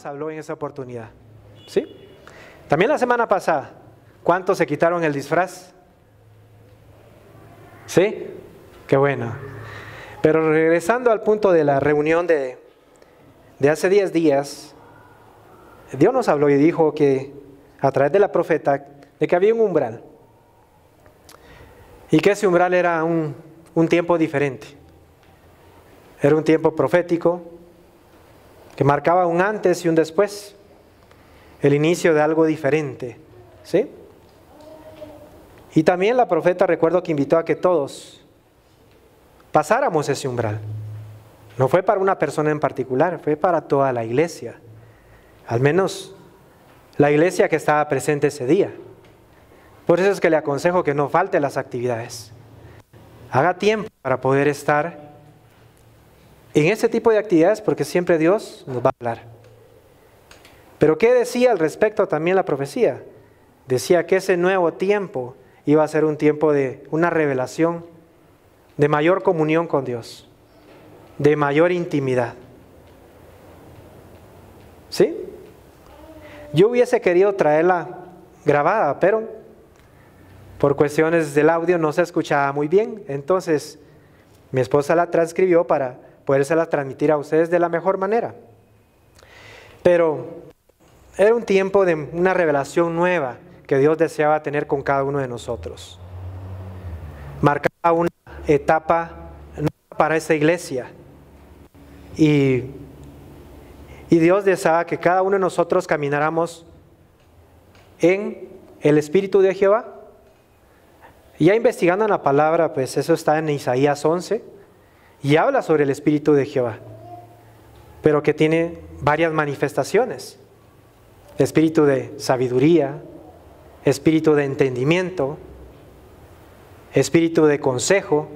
Habló en esa oportunidad, ¿sí? También la semana pasada, ¿cuántos se quitaron el disfraz? ¿Sí? Qué bueno. Pero regresando al punto de la reunión de hace 10 días, Dios nos habló y dijo que a través de la profeta, de que había un umbral y que ese umbral era un tiempo diferente. Era un tiempo profético que marcaba un antes y un después, el inicio de algo diferente, ¿sí? Y también la profeta, recuerdo que invitó a que todos pasáramos ese umbral. No fue para una persona en particular, fue para toda la iglesia, al menos la iglesia que estaba presente ese día. Por eso es que le aconsejo que no falte las actividades. Haga tiempo para poder estar en ese tipo de actividades, porque siempre Dios nos va a hablar. Pero ¿qué decía al respecto también la profecía? Decía que ese nuevo tiempo iba a ser un tiempo de una revelación, de mayor comunión con Dios, de mayor intimidad. ¿Sí? Yo hubiese querido traerla grabada, pero por cuestiones del audio no se escuchaba muy bien. Entonces mi esposa la transcribió para podérsela transmitir a ustedes de la mejor manera. Pero era un tiempo de una revelación nueva que Dios deseaba tener con cada uno de nosotros. Marcaba una etapa nueva para esta iglesia. Y Dios deseaba que cada uno de nosotros camináramos en el Espíritu de Jehová. Y ya investigando en la palabra, pues eso está en Isaías 11. Y habla sobre el Espíritu de Jehová, pero que tiene varias manifestaciones. Espíritu de sabiduría, espíritu de entendimiento, espíritu de consejo,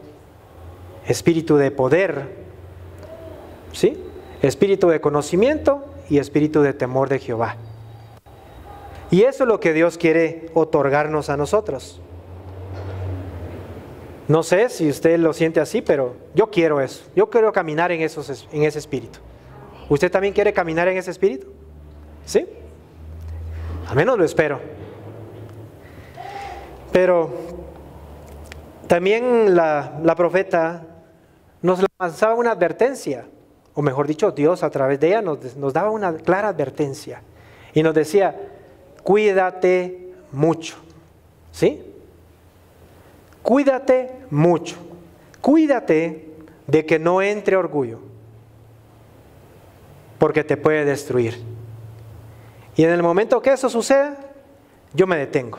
espíritu de poder, ¿sí? Espíritu de conocimiento y espíritu de temor de Jehová. Y eso es lo que Dios quiere otorgarnos a nosotros. No sé si usted lo siente así, pero yo quiero eso. Yo quiero caminar en ese espíritu. ¿Usted también quiere caminar en ese espíritu? ¿Sí? Al menos lo espero. Pero también la profeta nos lanzaba una advertencia, o mejor dicho, Dios a través de ella nos daba una clara advertencia. Y nos decía, cuídate mucho. ¿Sí? Cuídate mucho, cuídate de que no entre orgullo, porque te puede destruir. Y en el momento que eso suceda, yo me detengo.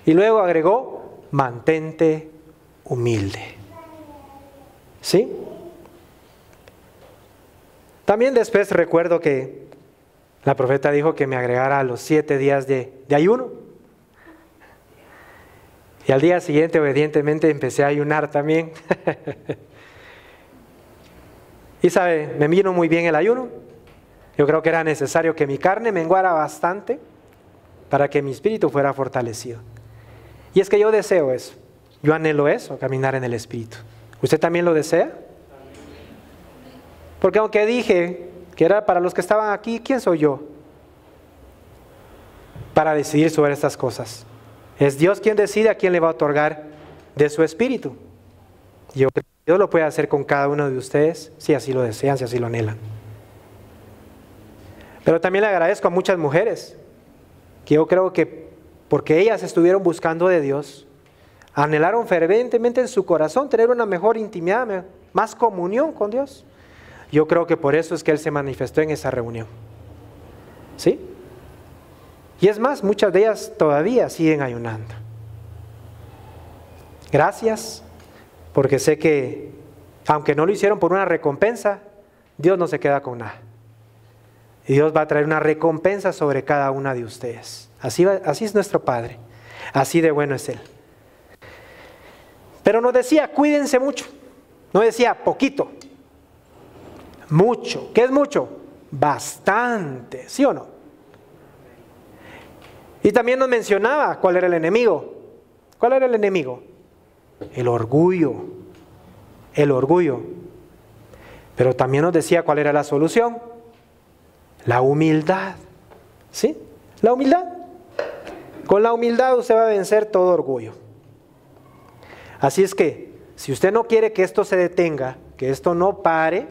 Y luego agregó, mantente humilde. ¿Sí? También después recuerdo que la profeta dijo que me agregara los 7 días de ayuno. Y al día siguiente, obedientemente, empecé a ayunar también. Y sabe, me vino muy bien el ayuno. Yo creo que era necesario que mi carne menguara bastante para que mi espíritu fuera fortalecido. Y es que yo deseo eso. Yo anhelo eso, caminar en el espíritu. ¿Usted también lo desea? Porque aunque dije que era para los que estaban aquí, ¿quién soy yo para decidir sobre estas cosas? Es Dios quien decide a quién le va a otorgar de su espíritu. Yo creo que Dios lo puede hacer con cada uno de ustedes, si así lo desean, si así lo anhelan. Pero también le agradezco a muchas mujeres, que yo creo que porque ellas estuvieron buscando de Dios, anhelaron ferventemente en su corazón tener una mejor intimidad, más comunión con Dios. Yo creo que por eso es que Él se manifestó en esa reunión. ¿Sí? Y es más, muchas de ellas todavía siguen ayunando. Gracias, porque sé que, aunque no lo hicieron por una recompensa, Dios no se queda con nada. Y Dios va a traer una recompensa sobre cada una de ustedes. Así es nuestro Padre. Así de bueno es Él. Pero nos decía, cuídense mucho. No decía poquito, mucho. ¿Qué es mucho? Bastante, ¿sí o no? Y también nos mencionaba cuál era el enemigo. ¿Cuál era el enemigo? El orgullo. El orgullo. Pero también nos decía cuál era la solución. La humildad. ¿Sí? La humildad. Con la humildad usted va a vencer todo orgullo. Así es que, si usted no quiere que esto se detenga, que esto no pare,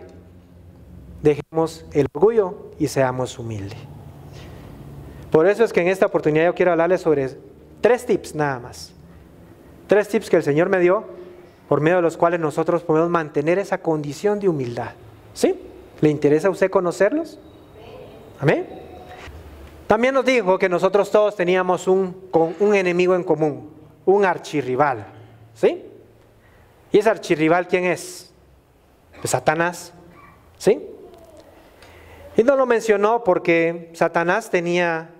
dejemos el orgullo y seamos humildes. Por eso es que en esta oportunidad yo quiero hablarles sobre 3 tips nada más. 3 tips que el Señor me dio, por medio de los cuales nosotros podemos mantener esa condición de humildad. ¿Sí? ¿Le interesa a usted conocerlos? Amén. También nos dijo que nosotros todos teníamos un enemigo en común, un archirrival. ¿Sí? ¿Y ese archirrival quién es? Pues Satanás. ¿Sí? Y no lo mencionó porque Satanás tenía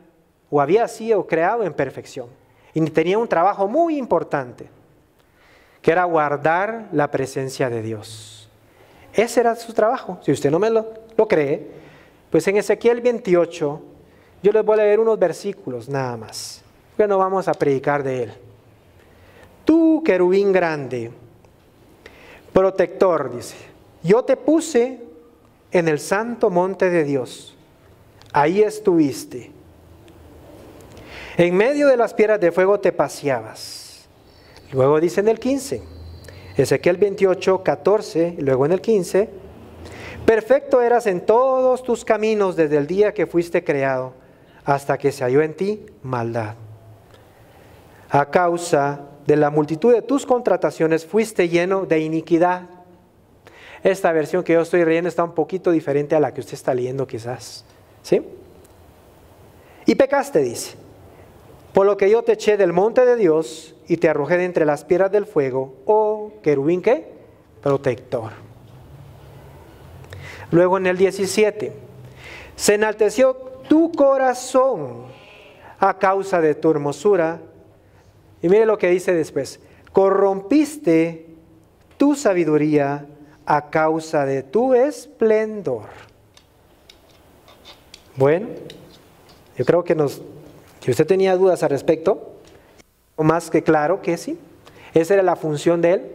o había sido creado en perfección. Y tenía un trabajo muy importante, que era guardar la presencia de Dios. Ese era su trabajo. Si usted no me lo cree, pues en Ezequiel 28, yo les voy a leer unos versículos nada más, porque no vamos a predicar de él. Tú, querubín grande, protector, dice, yo te puse en el santo monte de Dios, ahí estuviste. En medio de las piedras de fuego te paseabas. Luego dice en el 15, Ezequiel 28, 14, y luego en el 15, perfecto eras en todos tus caminos desde el día que fuiste creado, hasta que se halló en ti maldad. A causa de la multitud de tus contrataciones fuiste lleno de iniquidad. Esta versión que yo estoy leyendo está un poquito diferente a la que usted está leyendo quizás. ¿Sí? Y pecaste, dice, por lo que yo te eché del monte de Dios y te arrojé de entre las piedras del fuego, oh querubín, ¿qué? Protector. Luego en el 17, se enalteció tu corazón a causa de tu hermosura. Y mire lo que dice después, corrompiste tu sabiduría a causa de tu esplendor. Bueno, yo creo que si usted tenía dudas al respecto, o más que claro que sí, esa era la función de él,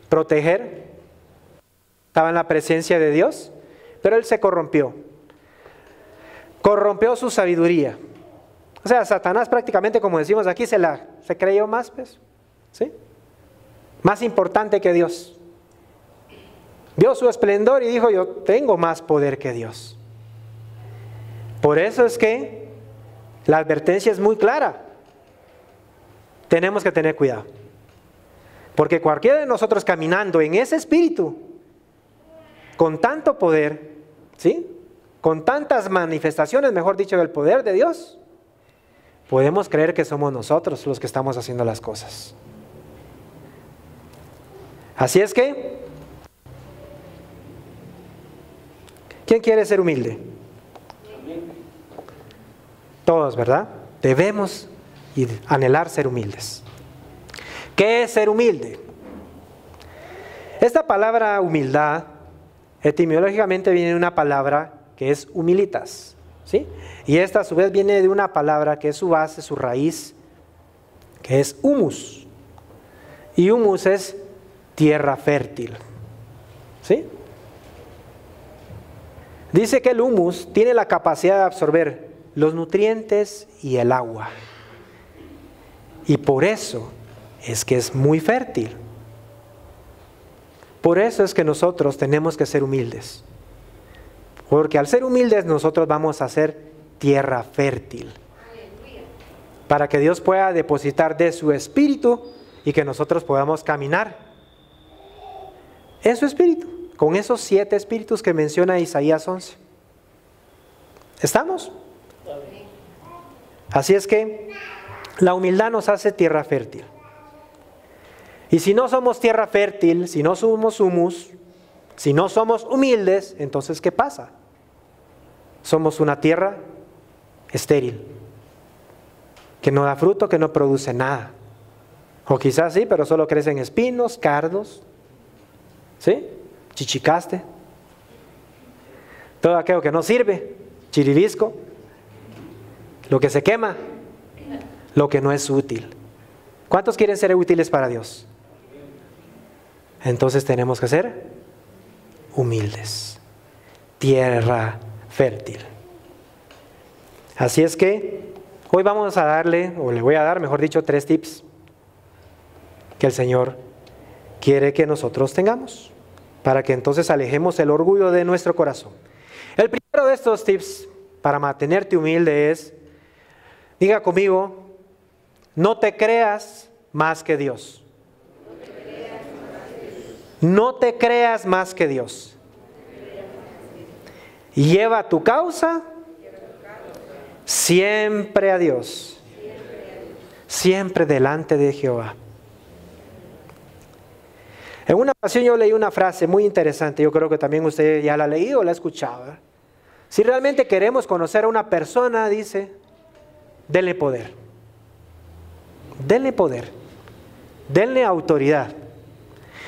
proteger, estaba en la presencia de Dios, pero él se corrompió su sabiduría. O sea, Satanás prácticamente, como decimos aquí, se creyó más, pues, ¿sí? Más importante que Dios. Vio su esplendor y dijo, yo tengo más poder que Dios. Por eso es que la advertencia es muy clara. Tenemos que tener cuidado. Porque cualquiera de nosotros caminando en ese espíritu, con tanto poder, ¿sí? Con tantas manifestaciones, mejor dicho, del poder de Dios, podemos creer que somos nosotros los que estamos haciendo las cosas. Así es que, ¿quién quiere ser humilde? Todos, ¿verdad? Debemos anhelar ser humildes. ¿Qué es ser humilde? Esta palabra humildad, etimológicamente viene de una palabra que es humilitas, ¿sí? Y esta a su vez viene de una palabra que es su base, su raíz, que es humus. Y humus es tierra fértil, ¿sí? Dice que el humus tiene la capacidad de absorber los nutrientes y el agua. Y por eso es que es muy fértil. Por eso es que nosotros tenemos que ser humildes. Porque al ser humildes nosotros vamos a ser tierra fértil. Para que Dios pueda depositar de su espíritu y que nosotros podamos caminar en su espíritu. Con esos 7 espíritus que menciona Isaías 11. ¿Estamos? Así es que la humildad nos hace tierra fértil. Y si no somos tierra fértil, si no somos humus, si no somos humildes, entonces ¿qué pasa? Somos una tierra estéril, que no da fruto, que no produce nada. O quizás sí, pero solo crecen espinos, cardos, ¿sí? Chichicaste. Todo aquello que no sirve, chiribisco, lo que se quema, lo que no es útil. ¿Cuántos quieren ser útiles para Dios? Entonces tenemos que ser humildes, tierra fértil. Así es que hoy vamos a darle, o le voy a dar, mejor dicho, 3 tips que el Señor quiere que nosotros tengamos, para que entonces alejemos el orgullo de nuestro corazón. El primero de estos tips para mantenerte humilde es, diga conmigo, no te creas más que Dios. No te creas más que Dios. Lleva tu causa siempre a Dios. Siempre delante de Jehová. En una ocasión yo leí una frase muy interesante, yo creo que también usted ya la ha leído o la ha escuchado, ¿verdad? Si realmente queremos conocer a una persona, dice, denle poder. Denle poder. Denle autoridad.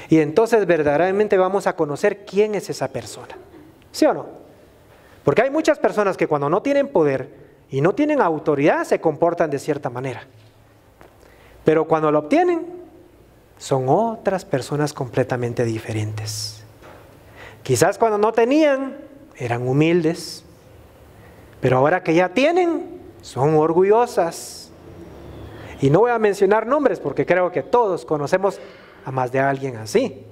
Y entonces verdaderamente vamos a conocer quién es esa persona. ¿Sí o no? Porque hay muchas personas que cuando no tienen poder y no tienen autoridad se comportan de cierta manera. Pero cuando lo obtienen, son otras personas completamente diferentes. Quizás cuando no tenían, eran humildes. Pero ahora que ya tienen, son orgullosas. Y no voy a mencionar nombres porque creo que todos conocemos a más de alguien así.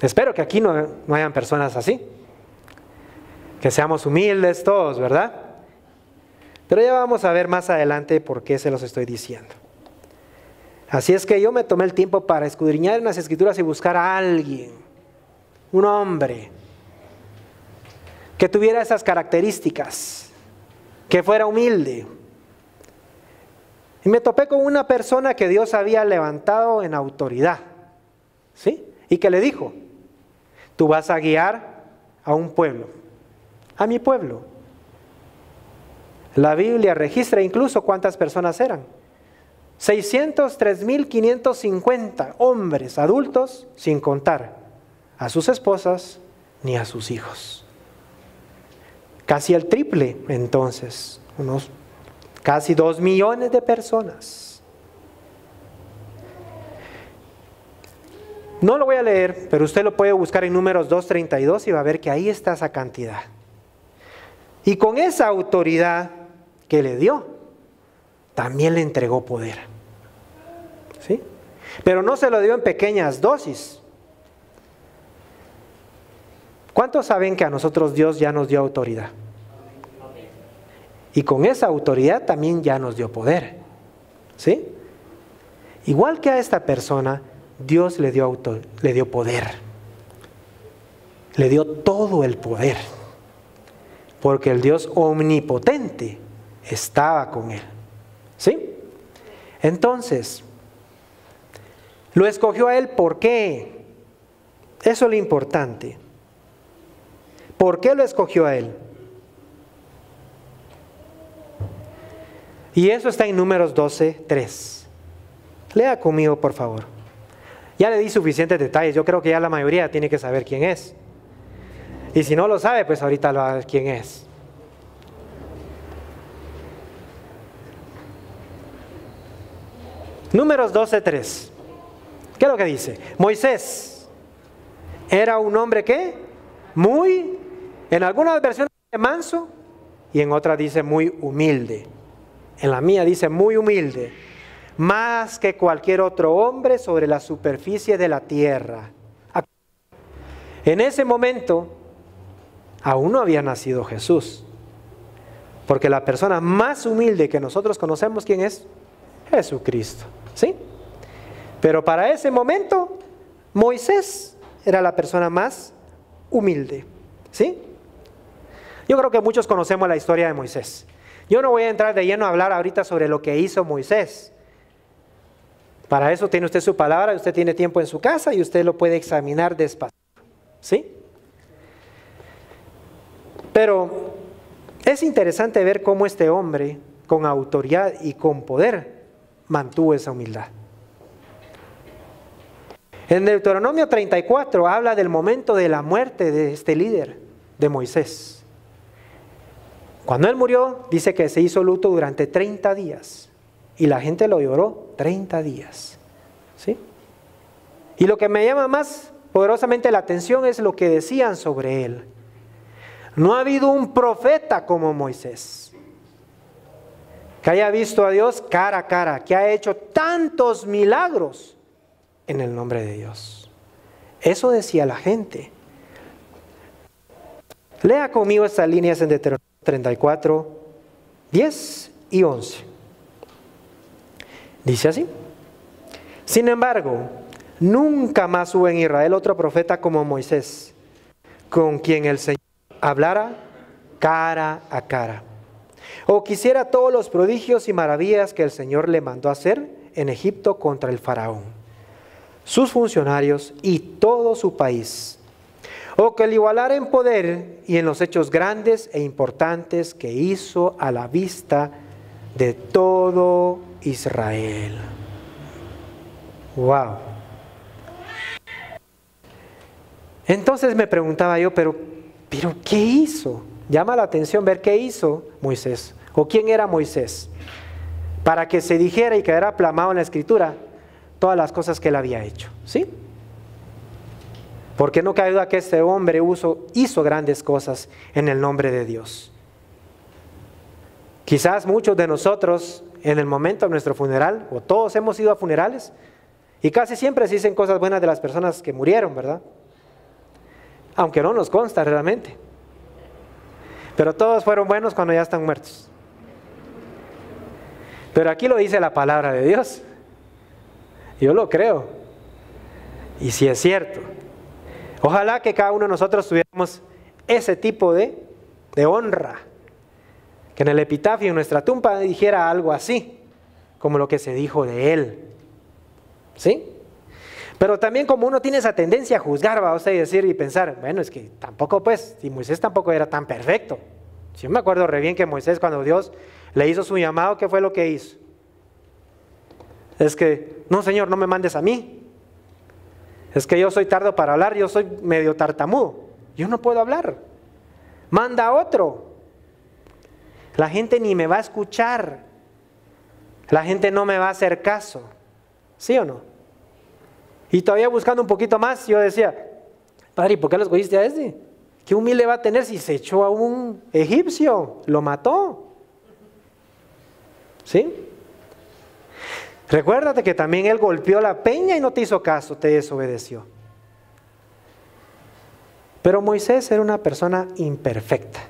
Espero que aquí no hayan personas así. Que seamos humildes todos, ¿verdad? Pero ya vamos a ver más adelante por qué se los estoy diciendo. Así es que yo me tomé el tiempo para escudriñar en las Escrituras y buscar a alguien, un hombre, que tuviera esas características, que fuera humilde. Y me topé con una persona que Dios había levantado en autoridad, ¿sí? Y que le dijo, tú vas a guiar a un pueblo, a mi pueblo. La Biblia registra incluso cuántas personas eran. 603,550 hombres adultos, sin contar a sus esposas ni a sus hijos. Casi el triple, entonces, unos casi 2 millones de personas. No lo voy a leer, pero usted lo puede buscar en Números 2:32 y va a ver que ahí está esa cantidad. Y con esa autoridad que le dio, también le entregó poder. ¿Sí? Pero no se lo dio en pequeñas dosis. ¿Cuántos saben que a nosotros Dios ya nos dio autoridad? Y con esa autoridad también ya nos dio poder. ¿Sí? Igual que a esta persona, Dios le dio poder. Le dio todo el poder. Porque el Dios omnipotente estaba con él. ¿Sí? Entonces, lo escogió a él, ¿por qué? Eso es lo importante. ¿Por qué lo escogió a él? Y eso está en Números 12:3. Lea conmigo, por favor. Ya le di suficientes detalles, yo creo que ya la mayoría tiene que saber quién es. Y si no lo sabe, pues ahorita lo va a ver quién es. Números 12:3. ¿Qué es lo que dice? Moisés era un hombre ¿qué? Muy, en algunas versiones dice manso y en otras dice muy humilde. En la mía dice muy humilde, más que cualquier otro hombre sobre la superficie de la tierra. En ese momento aún no había nacido Jesús, porque la persona más humilde que nosotros conocemos, ¿quién es? Jesucristo, ¿sí? Pero para ese momento, Moisés era la persona más humilde, ¿sí? Yo creo que muchos conocemos la historia de Moisés. Yo no voy a entrar de lleno a hablar ahorita sobre lo que hizo Moisés. Para eso tiene usted su palabra, usted tiene tiempo en su casa y usted lo puede examinar despacio, ¿sí? Pero es interesante ver cómo este hombre, con autoridad y con poder, mantuvo esa humildad. En Deuteronomio 34 habla del momento de la muerte de este líder, de Moisés. Cuando él murió, dice que se hizo luto durante 30 días. Y la gente lo lloró 30 días. ¿Sí? Y lo que me llama más poderosamente la atención es lo que decían sobre él. No ha habido un profeta como Moisés, que haya visto a Dios cara a cara, que ha hecho tantos milagros en el nombre de Dios. Eso decía la gente. Lea conmigo estas líneas en Deuteronomio 34, 10 y 11. Dice así: sin embargo, nunca más hubo en Israel otro profeta como Moisés, con quien el Señor hablara cara a cara, o quisiera todos los prodigios y maravillas que el Señor le mandó hacer en Egipto contra el faraón, sus funcionarios y todo su país, o que le igualara en poder y en los hechos grandes e importantes que hizo a la vista de todo Israel. Wow. Entonces me preguntaba yo, pero ¿qué hizo? Llama la atención ver qué hizo Moisés, o quién era Moisés, para que se dijera y quedara plasmado en la Escritura todas las cosas que él había hecho, ¿sí? Porque no cabe duda que este hombre hizo grandes cosas en el nombre de Dios. Quizás muchos de nosotros en el momento de nuestro funeral, o todos hemos ido a funerales, y casi siempre se dicen cosas buenas de las personas que murieron, ¿verdad? Aunque no nos consta realmente. Pero todos fueron buenos cuando ya están muertos. Pero aquí lo dice la palabra de Dios. Yo lo creo. Y si es cierto. Ojalá que cada uno de nosotros tuviéramos ese tipo de honra. Que en el epitafio, en nuestra tumba, dijera algo así, como lo que se dijo de él. ¿Sí? Pero también como uno tiene esa tendencia a juzgar, va a decir y pensar, bueno, es que tampoco pues, si Moisés tampoco era tan perfecto. Si yo me acuerdo re bien que Moisés, cuando Dios le hizo su llamado, ¿qué fue lo que hizo? Es que, no Señor, no me mandes a mí. Es que yo soy tardo para hablar, yo soy medio tartamudo. Yo no puedo hablar. Manda a otro. La gente ni me va a escuchar. La gente no me va a hacer caso. ¿Sí o no? Y todavía buscando un poquito más, yo decía, padre, ¿y por qué lo escogiste a este? ¿Qué humilde va a tener si se echó a un egipcio? Lo mató. ¿Sí? Recuérdate que también él golpeó la peña y no te hizo caso, te desobedeció. Pero Moisés era una persona imperfecta,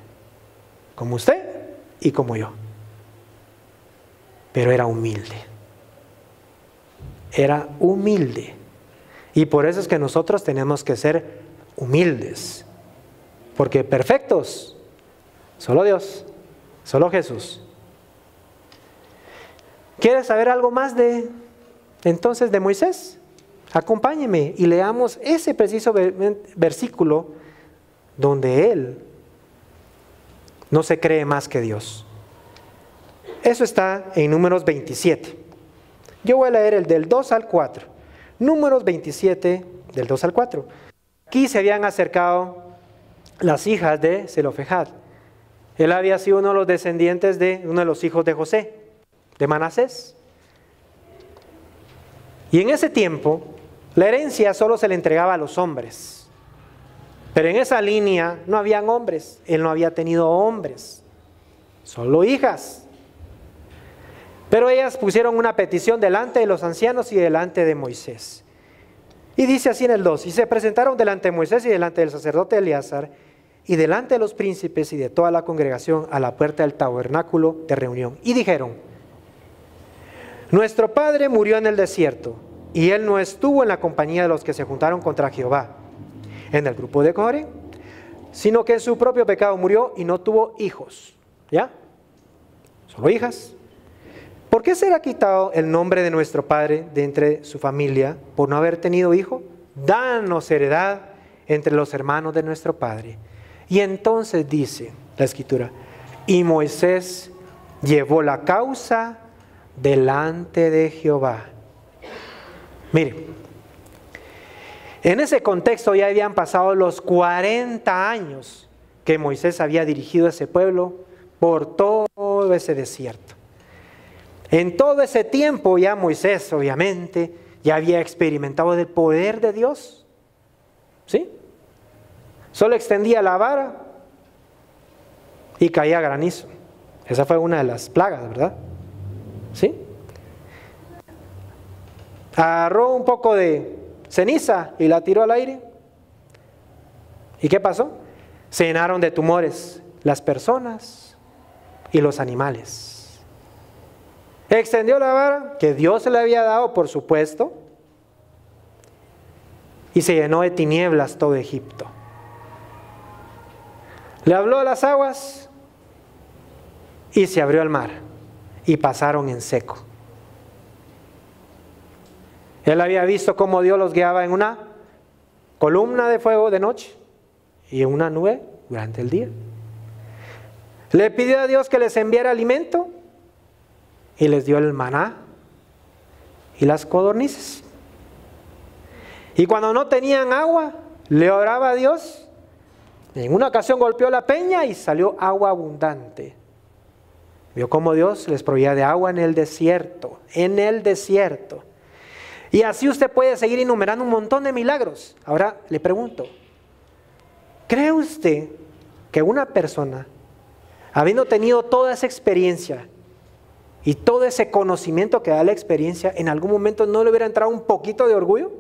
como usted y como yo. Pero era humilde. Era humilde. Y por eso es que nosotros tenemos que ser humildes. Porque perfectos, solo Dios, solo Jesús. ¿Quieres saber algo más entonces de Moisés? Acompáñeme y leamos ese preciso versículo donde él no se cree más que Dios. Eso está en Números 27. Yo voy a leer el del 2 al 4. Números 27, del 2 al 4. Aquí se habían acercado las hijas de Zelofejad. Él había sido uno de los descendientes de uno de los hijos de José, de Manasés. Y en ese tiempo, la herencia solo se le entregaba a los hombres. Pero en esa línea no habían hombres. Él no había tenido hombres, solo hijas. Pero ellas pusieron una petición delante de los ancianos y delante de Moisés. Y dice así en el 2, y se presentaron delante de Moisés y delante del sacerdote Eleazar y delante de los príncipes y de toda la congregación a la puerta del tabernáculo de reunión. Y dijeron, nuestro padre murió en el desierto y él no estuvo en la compañía de los que se juntaron contra Jehová en el grupo de Coré, sino que en su propio pecado murió y no tuvo hijos. ¿Ya? Solo hijas. ¿Por qué será quitado el nombre de nuestro padre de entre su familia por no haber tenido hijo? Danos heredad entre los hermanos de nuestro padre. Y entonces dice la Escritura, y Moisés llevó la causa delante de Jehová. Mire, en ese contexto ya habían pasado los 40 años que Moisés había dirigido a ese pueblo por todo ese desierto. En todo ese tiempo ya Moisés, obviamente, ya había experimentado el poder de Dios. ¿Sí? Solo extendía la vara y caía granizo. Esa fue una de las plagas, ¿verdad? ¿Sí? Agarró un poco de ceniza y la tiró al aire. ¿Y qué pasó? Se llenaron de tumores las personas y los animales. Extendió la vara que Dios se le había dado, por supuesto, y se llenó de tinieblas todo Egipto. Le habló a las aguas y se abrió el mar y pasaron en seco. Él había visto cómo Dios los guiaba en una columna de fuego de noche y en una nube durante el día. Le pidió a Dios que les enviara alimento y les dio el maná y las codornices. Y cuando no tenían agua, le oraba a Dios. En una ocasión golpeó la peña y salió agua abundante. Vio cómo Dios les proveía de agua en el desierto, en el desierto. Y así usted puede seguir enumerando un montón de milagros. Ahora le pregunto, ¿cree usted que una persona, habiendo tenido toda esa experiencia y todo ese conocimiento que da la experiencia, en algún momento no le hubiera entrado un poquito de orgullo?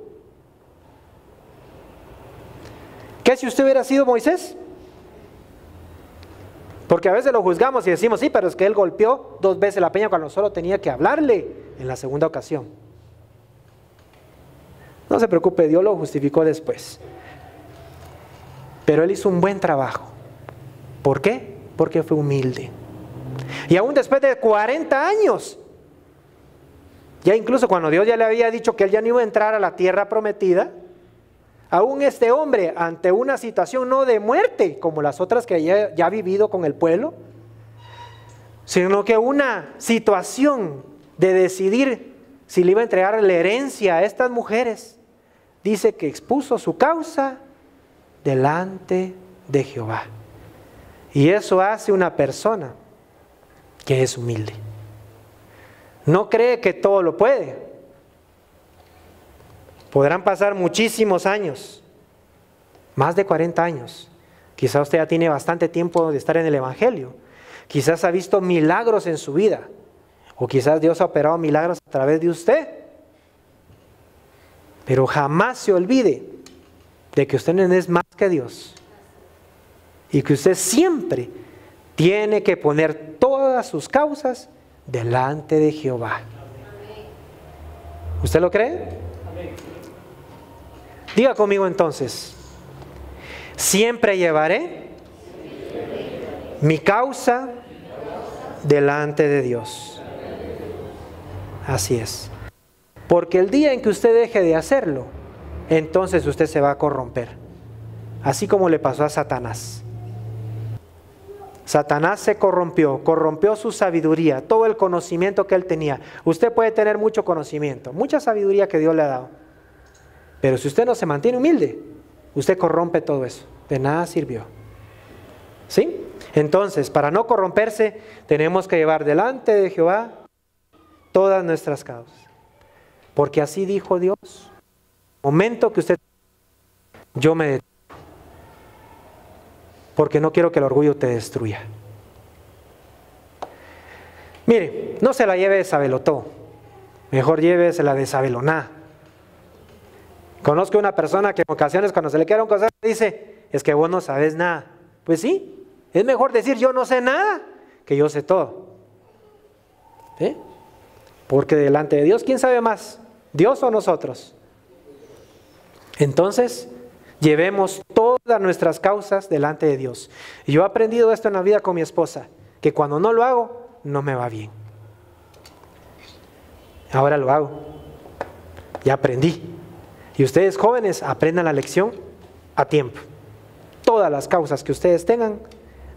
¿Qué si usted hubiera sido Moisés? Porque a veces lo juzgamos y decimos, sí, pero es que él golpeó 2 veces la peña cuando solo tenía que hablarle en la segunda ocasión. No se preocupe, Dios lo justificó después. Pero él hizo un buen trabajo. ¿Por qué? Porque fue humilde. Y aún después de 40 años, ya incluso cuando Dios ya le había dicho que él ya no iba a entrar a la tierra prometida, aún este hombre, ante una situación no de muerte, como las otras que ya ha vivido con el pueblo, sino que una situación de decidir si le iba a entregar la herencia a estas mujeres, dice que expuso su causa delante de Jehová. Y eso hace una persona que es humilde. No cree que todo lo puede. Podrán pasar muchísimos años, más de 40 años. Quizás usted ya tiene bastante tiempo de estar en el Evangelio. Quizás ha visto milagros en su vida. O quizás Dios ha operado milagros a través de usted. Pero jamás se olvide de que usted no es más que Dios. Y que usted siempre tiene que poner todas sus causas delante de Jehová. ¿Usted lo cree? Diga conmigo entonces, siempre llevaré mi causa delante de Dios. Así es. Porque el día en que usted deje de hacerlo, entonces usted se va a corromper. Así como le pasó a Satanás. Satanás se corrompió su sabiduría, todo el conocimiento que él tenía. Usted puede tener mucho conocimiento, mucha sabiduría que Dios le ha dado. Pero si usted no se mantiene humilde, usted corrompe todo eso. De nada sirvió. ¿Sí? Entonces, para no corromperse, tenemos que llevar delante de Jehová todas nuestras causas. Porque así dijo Dios. Momento que usted, yo me detengo. Porque no quiero que el orgullo te destruya. Mire, no se la lleve de sabelotó. Mejor llévesela de sabeloná. Conozco una persona que en ocasiones cuando se le quiere un consejo dice, es que vos no sabes nada. Pues sí, es mejor decir yo no sé nada que yo sé todo. ¿Sí? Porque delante de Dios, ¿quién sabe más? ¿Dios o nosotros? Entonces, llevemos todas nuestras causas delante de Dios. Y yo he aprendido esto en la vida con mi esposa, que cuando no lo hago, no me va bien. Ahora lo hago. Ya aprendí. Y ustedes jóvenes aprendan la lección a tiempo. Todas las causas que ustedes tengan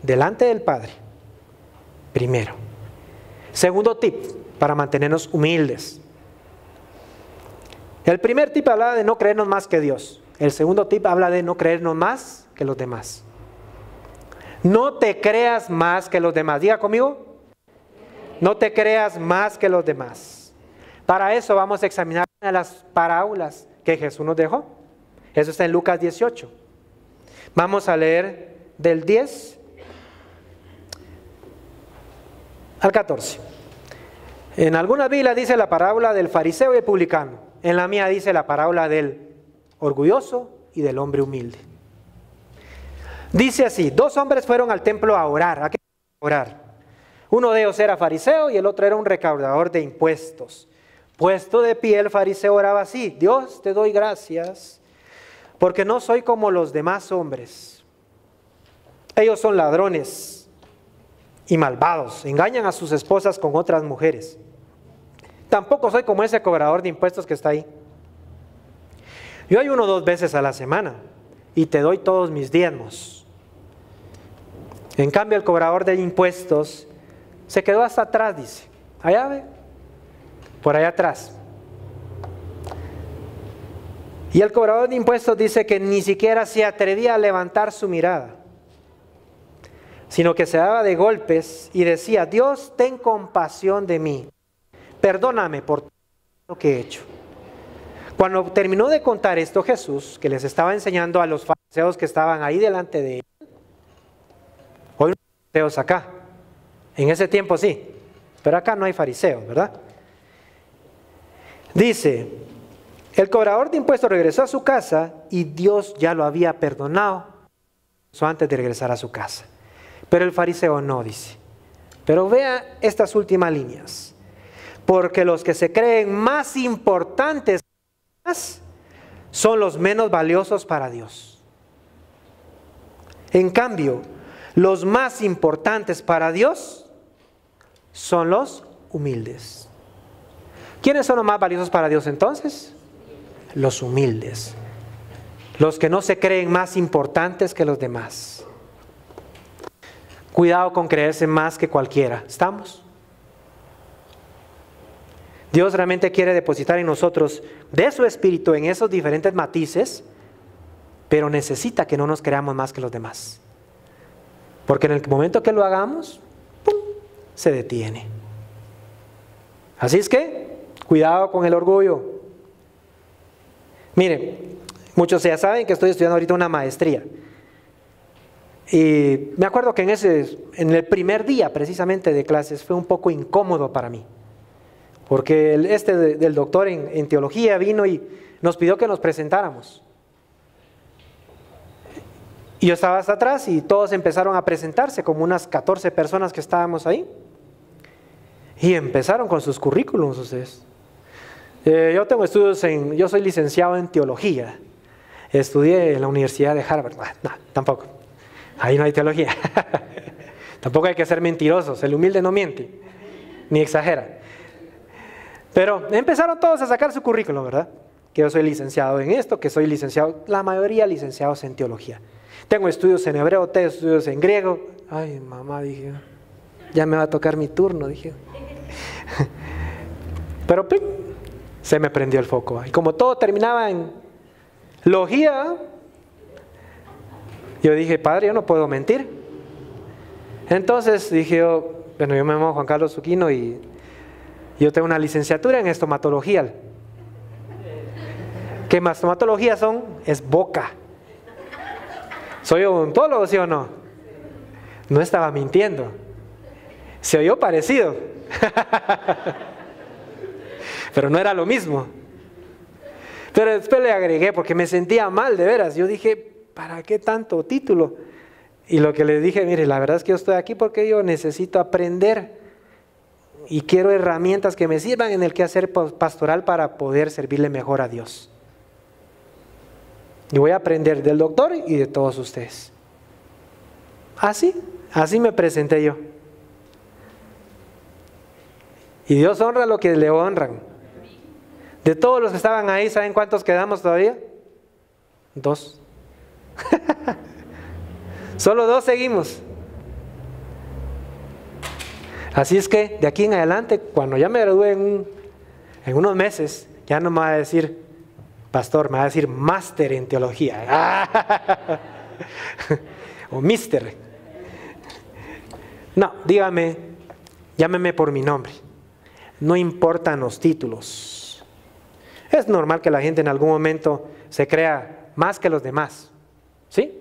delante del Padre, primero. Segundo tip para mantenernos humildes. El primer tip habla de no creernos más que Dios. El segundo tip habla de no creernos más que los demás. No te creas más que los demás. Diga conmigo. No te creas más que los demás. Para eso vamos a examinar una de las parábolas que Jesús nos dejó. Eso está en Lucas 18. Vamos a leer del 10 al 14. En algunas Biblias dice la parábola del fariseo y el publicano. En la mía dice la parábola del orgulloso y del hombre humilde. Dice así: 2 hombres fueron al templo a orar. ¿A qué orar? Uno de ellos era fariseo y el otro era un recaudador de impuestos. Puesto de pie, el fariseo oraba así: Dios, te doy gracias, porque no soy como los demás hombres. Ellos son ladrones y malvados, engañan a sus esposas con otras mujeres. Tampoco soy como ese cobrador de impuestos que está ahí. Yo ayuno 2 veces a la semana y te doy todos mis diezmos. En cambio, el cobrador de impuestos se quedó hasta atrás, dice. Allá ve, por allá atrás. Y el cobrador de impuestos dice que ni siquiera se atrevía a levantar su mirada, sino que se daba de golpes y decía: Dios, ten compasión de mí, perdóname por todo lo que he hecho. Cuando terminó de contar esto Jesús, que les estaba enseñando a los fariseos que estaban ahí delante de él, hoy no hay fariseos acá, en ese tiempo sí, pero acá no hay fariseos, ¿verdad? Dice: el cobrador de impuestos regresó a su casa y Dios ya lo había perdonado antes de regresar a su casa. Pero el fariseo no, dice. Pero vea estas últimas líneas: porque los que se creen más importantes son los menos valiosos para Dios. En cambio, los más importantes para Dios son los humildes. ¿Quiénes son los más valiosos para Dios entonces? Los humildes. Los que no se creen más importantes que los demás. Cuidado con creerse más que cualquiera. ¿Estamos? Dios realmente quiere depositar en nosotros de su espíritu en esos diferentes matices, pero necesita que no nos creamos más que los demás. Porque en el momento que lo hagamos, ¡pum!, se detiene. Así es que, cuidado con el orgullo. Miren, muchos ya saben que estoy estudiando ahorita una maestría. Y me acuerdo que en el primer día precisamente de clases fue un poco incómodo para mí. Porque del doctor en teología vino y nos pidió que nos presentáramos. Y yo estaba hasta atrás y todos empezaron a presentarse, como unas 14 personas que estábamos ahí. Y empezaron con sus currículums ustedes. Yo tengo estudios yo soy licenciado en teología. Estudié en la Universidad de Harvard. No, tampoco. Ahí no hay teología. Tampoco hay que ser mentirosos. El humilde no miente, ni exagera. Pero empezaron todos a sacar su currículum, ¿verdad? Que yo soy licenciado en esto, que soy licenciado, la mayoría licenciados en teología. Tengo estudios en hebreo, tengo estudios en griego. Ay, mamá, dije, ya me va a tocar mi turno, dije. Pero ¡plim!, se me prendió el foco. Y como todo terminaba en logía, yo dije: Padre, yo no puedo mentir. Entonces dije yo me llamo Juan Carlos Zuquino y yo tengo una licenciatura en estomatología. ¿Qué más estomatología es boca? ¿Soy odontólogo, sí o no? No estaba mintiendo. Se oyó parecido. Pero no era lo mismo. Pero después le agregué porque me sentía mal, de veras. Yo dije: ¿para qué tanto título? Y lo que le dije: mire, la verdad es que yo estoy aquí porque yo necesito aprender y quiero herramientas que me sirvan en el quehacer pastoral para poder servirle mejor a Dios. Y voy a aprender del doctor y de todos ustedes. Así me presenté yo. Y Dios honra lo que le honran. De todos los que estaban ahí, ¿saben cuántos quedamos todavía? 2. Solo 2 seguimos. Así es que de aquí en adelante, cuando ya me gradúe en unos meses, ya no me va a decir pastor, me va a decir máster en teología. O mister. No, dígame, llámeme por mi nombre. No importan los títulos. Es normal que la gente en algún momento se crea más que los demás. ¿Sí?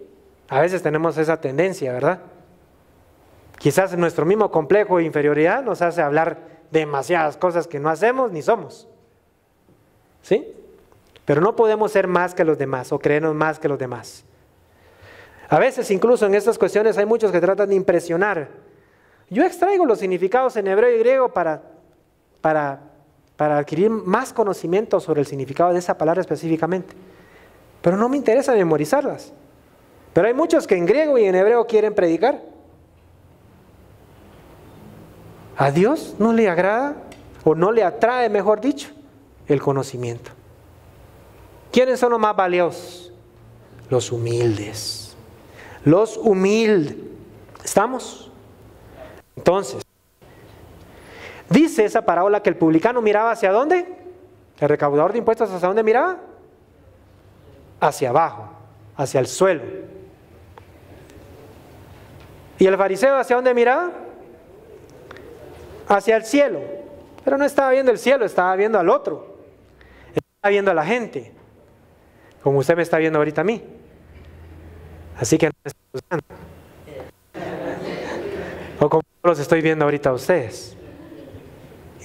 A veces tenemos esa tendencia, ¿verdad? Quizás nuestro mismo complejo de inferioridad nos hace hablar demasiadas cosas que no hacemos ni somos. ¿Sí? Pero no podemos ser más que los demás o creernos más que los demás. A veces incluso en estas cuestiones hay muchos que tratan de impresionar. Yo extraigo los significados en hebreo y griego para adquirir más conocimiento sobre el significado de esa palabra específicamente. Pero no me interesa memorizarlas. Pero hay muchos que en griego y en hebreo quieren predicar. A Dios no le agrada, o no le atrae, mejor dicho, el conocimiento. ¿Quiénes son los más valiosos? Los humildes. Los humildes. ¿Estamos? Entonces, dice esa parábola que el publicano miraba ¿hacia dónde? El recaudador de impuestos ¿hacia dónde miraba? Hacia abajo, hacia el suelo. ¿Y el fariseo hacia dónde miraba? Hacia el cielo. Pero no estaba viendo el cielo, estaba viendo al otro. Estaba viendo a la gente, como usted me está viendo ahorita a mí. Así que no me está juzgando. O como los estoy viendo ahorita a ustedes.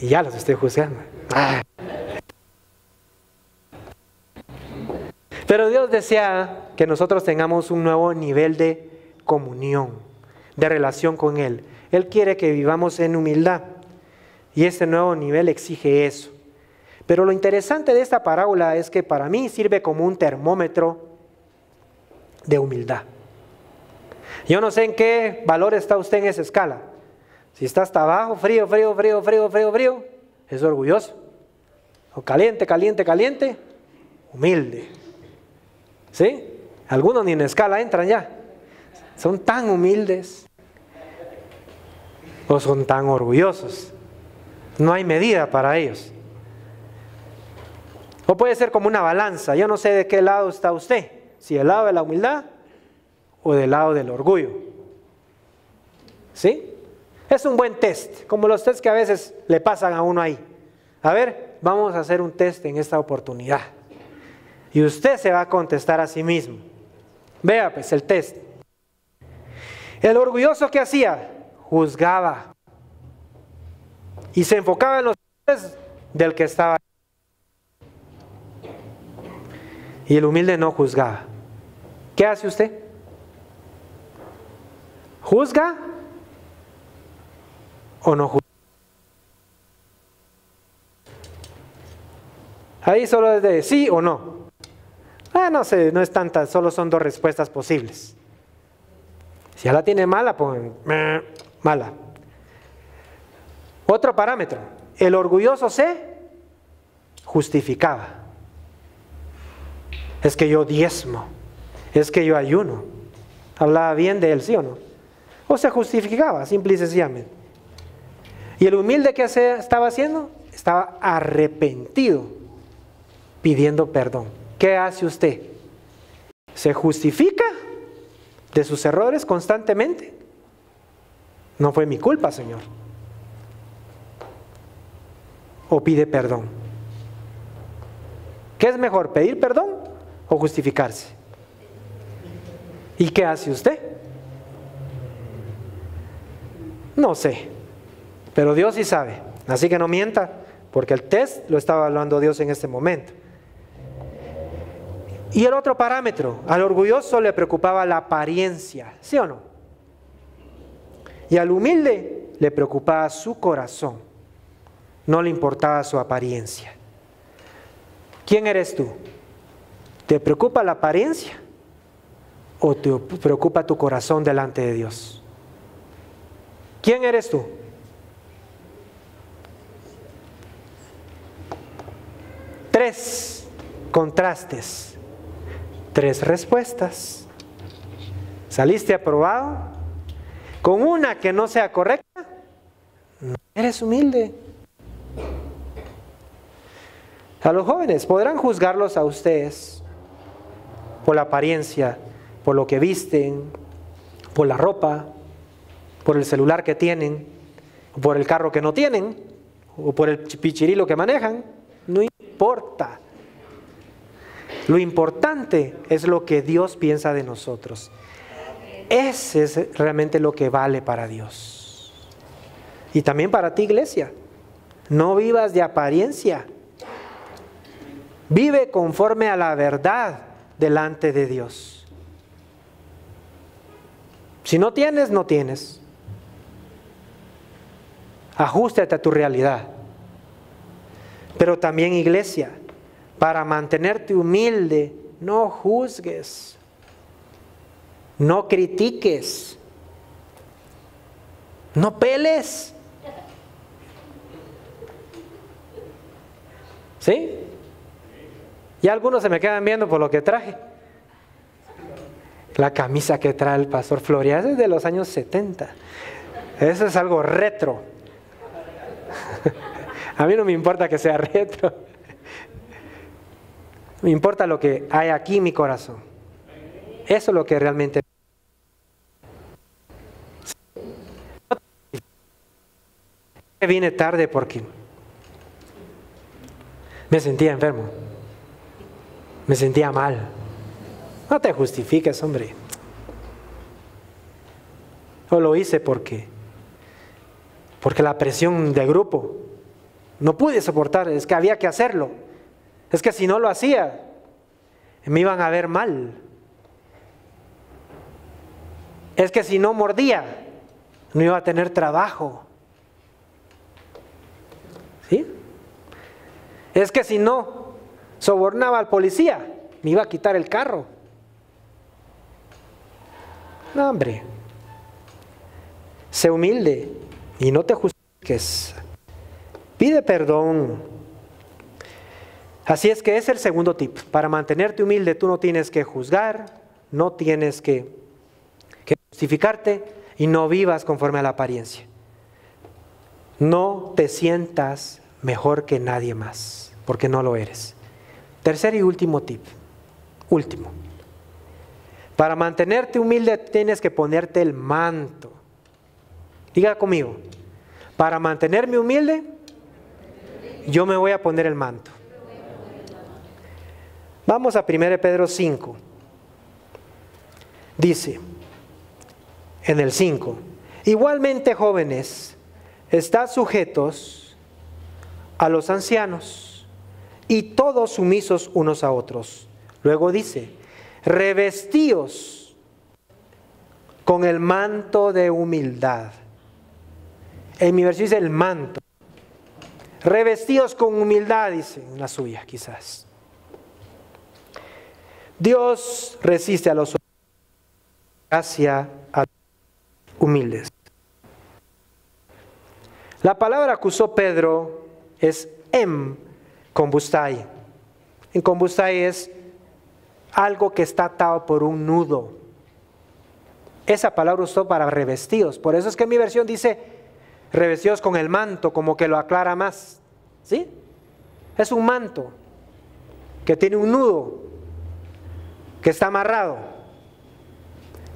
Y ya los estoy juzgando. Pero Dios desea que nosotros tengamos un nuevo nivel de comunión, de relación con Él. Él quiere que vivamos en humildad. Y este nuevo nivel exige eso. Pero lo interesante de esta parábola es que para mí sirve como un termómetro de humildad. Yo no sé en qué valor está usted en esa escala. Si está hasta abajo, frío, frío, frío, frío, frío, frío, es orgulloso. O caliente, caliente, caliente, humilde. ¿Sí? Algunos ni en escala entran ya. Son tan humildes o son tan orgullosos. No hay medida para ellos. O puede ser como una balanza. Yo no sé de qué lado está usted. Si del lado de la humildad o del lado del orgullo. ¿Sí? Es un buen test, como los tests que a veces le pasan a uno ahí. A ver, vamos a hacer un test en esta oportunidad. Y usted se va a contestar a sí mismo. Vea pues el test. El orgulloso, ¿qué hacía? Juzgaba. Y se enfocaba en los errores del que estaba. Y el humilde no juzgaba. ¿Qué hace usted? ¿Juzga o no juzga? Ahí solo es de sí o no. No sé, no es tanta, solo son dos respuestas posibles. Si ya la tiene mala, pues mala. Otro parámetro, el orgulloso se justificaba. Es que yo diezmo, es que yo ayuno. Hablaba bien de él, ¿sí o no? O se justificaba, simple y sencillamente. ¿Y el humilde qué estaba haciendo? Estaba arrepentido, pidiendo perdón. ¿Qué hace usted? ¿Se justifica de sus errores constantemente? No fue mi culpa, Señor. ¿O pide perdón? ¿Qué es mejor, pedir perdón o justificarse? ¿Y qué hace usted? No sé, pero Dios sí sabe, así que no mienta, porque el test lo estaba evaluando Dios en este momento. Y el otro parámetro, al orgulloso le preocupaba la apariencia, ¿sí o no? Y al humilde le preocupaba su corazón, no le importaba su apariencia. ¿Quién eres tú? ¿Te preocupa la apariencia o te preocupa tu corazón delante de Dios? ¿Quién eres tú? Tres contrastes, tres respuestas. ¿Saliste aprobado? Con una que no sea correcta, No eres humilde. A los jóvenes podrán juzgarlos a ustedes por la apariencia, por lo que visten, por la ropa, por el celular que tienen, por el carro que no tienen, o por el pichirilo que manejan. No importa. Lo importante es lo que Dios piensa de nosotros. Ese es realmente lo que vale para Dios. Y también para ti, iglesia. No vivas de apariencia. Vive conforme a la verdad delante de Dios. Si no tienes, no tienes. Ajústate a tu realidad. Pero también, iglesia, para mantenerte humilde, no juzgues, no critiques, no peles. ¿Sí? Ya algunos se me quedan viendo por lo que traje. La camisa que trae el pastor Florian es de los años 70. Eso es algo retro. A mí no me importa que sea retro. Me importa lo que hay aquí en mi corazón. Eso es lo que realmente... Vine tarde porque me sentía enfermo. Me sentía mal. No te justifiques, hombre. O lo hice porque la presión de grupo no pude soportar. Es que había que hacerlo. Es que si no lo hacía, me iban a ver mal. Es que si no mordía, no iba a tener trabajo. ¿Sí? Es que si no sobornaba al policía, me iba a quitar el carro. No, hombre. Sé humilde y no te justifiques. Pide perdón. Así es que es el segundo tip. Para mantenerte humilde, tú no tienes que juzgar, no tienes que justificarte y no vivas conforme a la apariencia. No te sientas mejor que nadie más, porque no lo eres. Tercer y último tip. Último. Para mantenerte humilde tienes que ponerte el manto. Diga conmigo. Para mantenerme humilde, yo me voy a poner el manto. Vamos a 1 Pedro 5. Dice, en el 5, igualmente jóvenes, estad sujetos a los ancianos y todos sumisos unos a otros. Luego dice, revestíos con el manto de humildad. En mi versión dice el manto. Revestíos con humildad, dice en la suya quizás. Dios resiste a los gracia a los humildes. La palabra que usó Pedro es combustai. En combustai es algo que está atado por un nudo. Esa palabra usó para revestidos. Por eso es que en mi versión dice revestidos con el manto, como que lo aclara más. ¿Sí? Es un manto que tiene un nudo, que está amarrado.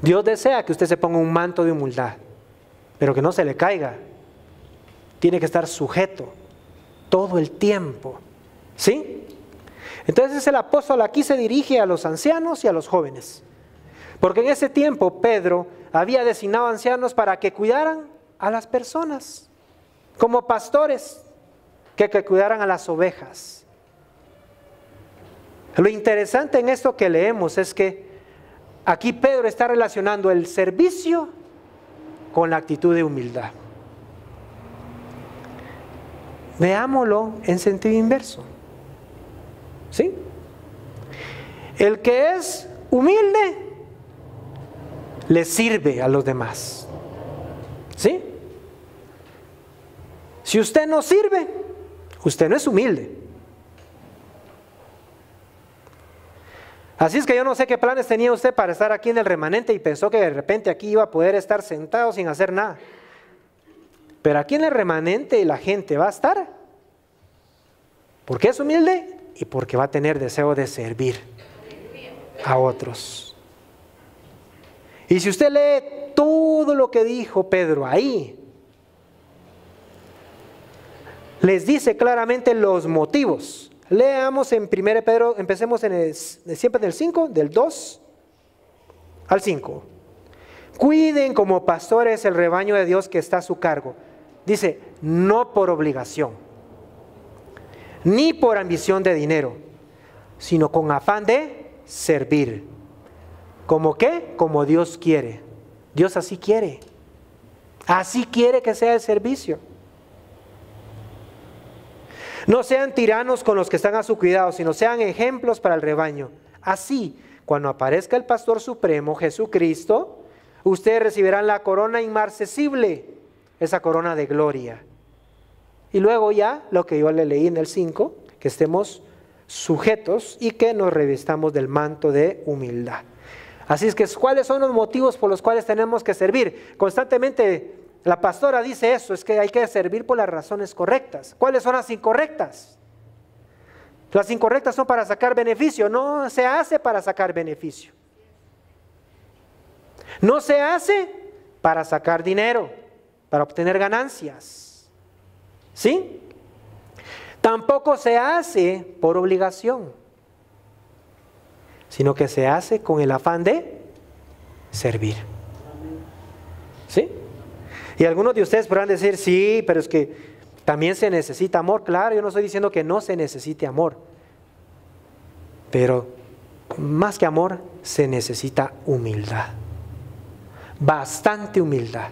Dios desea que usted se ponga un manto de humildad, pero que no se le caiga. Tiene que estar sujeto todo el tiempo. ¿Sí? Entonces el apóstol aquí se dirige a los ancianos y a los jóvenes. Porque en ese tiempo Pedro había designado ancianos para que cuidaran a las personas, como pastores, que cuidaran a las ovejas. Lo interesante en esto que leemos es que aquí Pedro está relacionando el servicio con la actitud de humildad. Veámoslo en sentido inverso. ¿Sí? El que es humilde le sirve a los demás. ¿Sí? Si usted no sirve, usted no es humilde. Así es que yo no sé qué planes tenía usted para estar aquí en el remanente y pensó que de repente aquí iba a poder estar sentado sin hacer nada. Pero aquí en el remanente la gente va a estar porque es humilde y porque va a tener deseo de servir a otros. Y si usted lee todo lo que dijo Pedro ahí, les dice claramente los motivos. Leamos en 1 Pedro, empecemos siempre en el 5, del 2 al 5. Cuiden como pastores el rebaño de Dios que está a su cargo. Dice, no por obligación, ni por ambición de dinero, sino con afán de servir. ¿Cómo qué? Como Dios quiere. Dios así quiere. Así quiere que sea el servicio. No sean tiranos con los que están a su cuidado, sino sean ejemplos para el rebaño. Así, cuando aparezca el Pastor Supremo, Jesucristo, ustedes recibirán la corona inmarcesible, esa corona de gloria. Y luego ya, lo que yo le leí en el 5, que estemos sujetos y que nos revistamos del manto de humildad. Así es que, ¿cuáles son los motivos por los cuales tenemos que servir? Constantemente la pastora dice eso, es que hay que servir por las razones correctas. ¿Cuáles son las incorrectas? Las incorrectas son para sacar beneficio, no se hace para sacar beneficio. No se hace para sacar dinero, para obtener ganancias. ¿Sí? Tampoco se hace por obligación, sino que se hace con el afán de servir. ¿Sí? Y algunos de ustedes podrán decir, sí, pero es que también se necesita amor. Claro, yo no estoy diciendo que no se necesite amor, pero más que amor se necesita humildad, bastante humildad.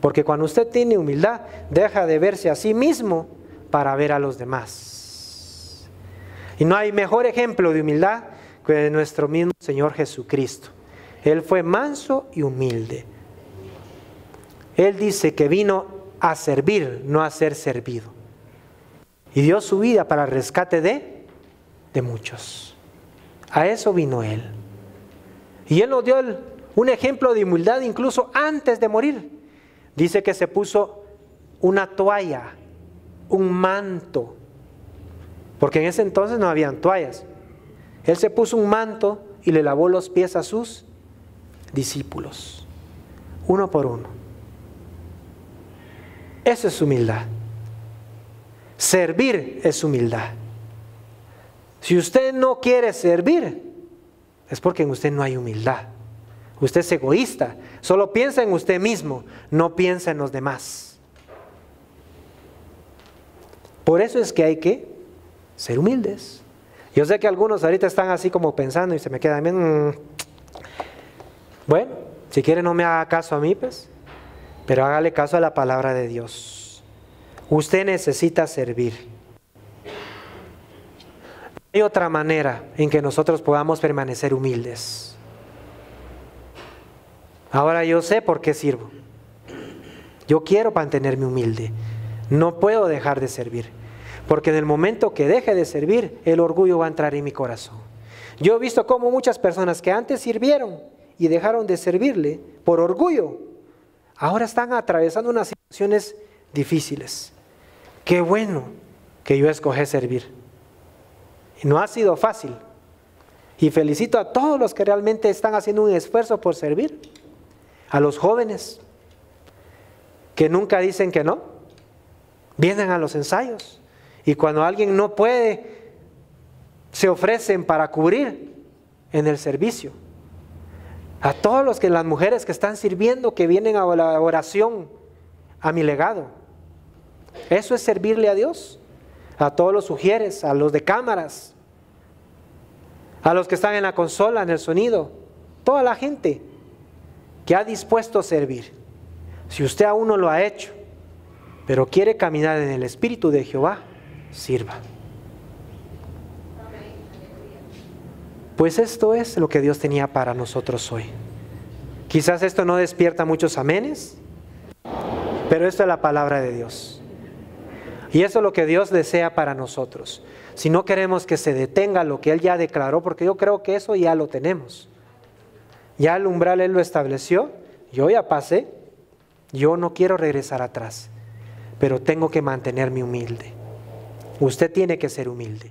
Porque cuando usted tiene humildad, deja de verse a sí mismo para ver a los demás. Y no hay mejor ejemplo de humildad que nuestro mismo Señor Jesucristo. Él fue manso y humilde. Él dice que vino a servir, no a ser servido. Y dio su vida para el rescate de muchos. A eso vino Él. Y Él nos dio un ejemplo de humildad incluso antes de morir. Dice que se puso una toalla, un manto, porque en ese entonces no habían toallas. Él se puso un manto y le lavó los pies a sus discípulos, uno por uno. Eso es humildad. Servir es humildad. Si usted no quiere servir, es porque en usted no hay humildad. Usted es egoísta, solo piensa en usted mismo, no piensa en los demás. Por eso es que hay que ser humildes. Yo sé que algunos ahorita están así como pensando y se me quedan bien. Bueno, si quiere no me haga caso a mí, pues, pero hágale caso a la palabra de Dios. Usted necesita servir. Hay otra manera en que nosotros podamos permanecer humildes. Ahora yo sé por qué sirvo. Yo quiero mantenerme humilde. No puedo dejar de servir. Porque en el momento que deje de servir, el orgullo va a entrar en mi corazón. Yo he visto cómo muchas personas que antes sirvieron y dejaron de servirle por orgullo, ahora están atravesando unas situaciones difíciles. Qué bueno que yo escogí servir. Y no ha sido fácil. Y felicito a todos los que realmente están haciendo un esfuerzo por servir. A los jóvenes que nunca dicen que no, vienen a los ensayos y cuando alguien no puede, se ofrecen para cubrir en el servicio. A todos las mujeres que están sirviendo, que vienen a la oración, a mi legado. Eso es servirle a Dios. A todos los sugieres, a los de cámaras, a los que están en la consola, en el sonido, toda la gente que ha dispuesto a servir. Si usted aún no lo ha hecho, pero quiere caminar en el Espíritu de Jehová, sirva. Pues esto es lo que Dios tenía para nosotros hoy. Quizás esto no despierta muchos amenes, pero esto es la palabra de Dios. Y eso es lo que Dios desea para nosotros. Si no queremos que se detenga lo que Él ya declaró, porque yo creo que eso ya lo tenemos. Ya el umbral Él lo estableció, yo ya pasé, Yo no quiero regresar atrás, pero tengo que mantenerme humilde. Usted tiene que ser humilde.